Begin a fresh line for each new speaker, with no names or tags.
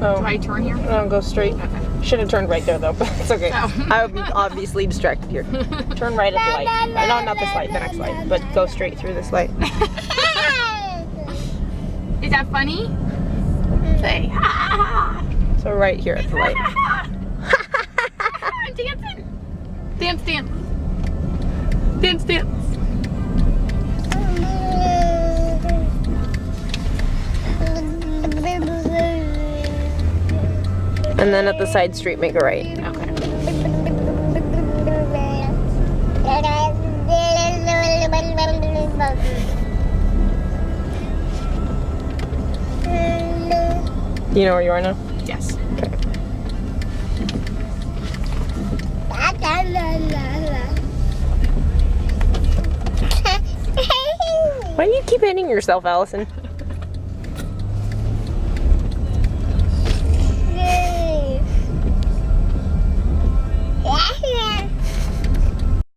Oh. Do I turn here? No, go straight. Okay. Should have turned right there though, but it's okay. Oh. I would be obviously distracted here. Turn right at the light. No, not this light, the next light. But go straight through this light.
Is that funny? Say ha.
So right here at the light.
I'm dancing. Dance, dance. Dance, dance.
And then at the side street, make a right.
Okay.
Do you know where you are now?
Yes.
Okay. Why do you keep hitting yourself, Allison?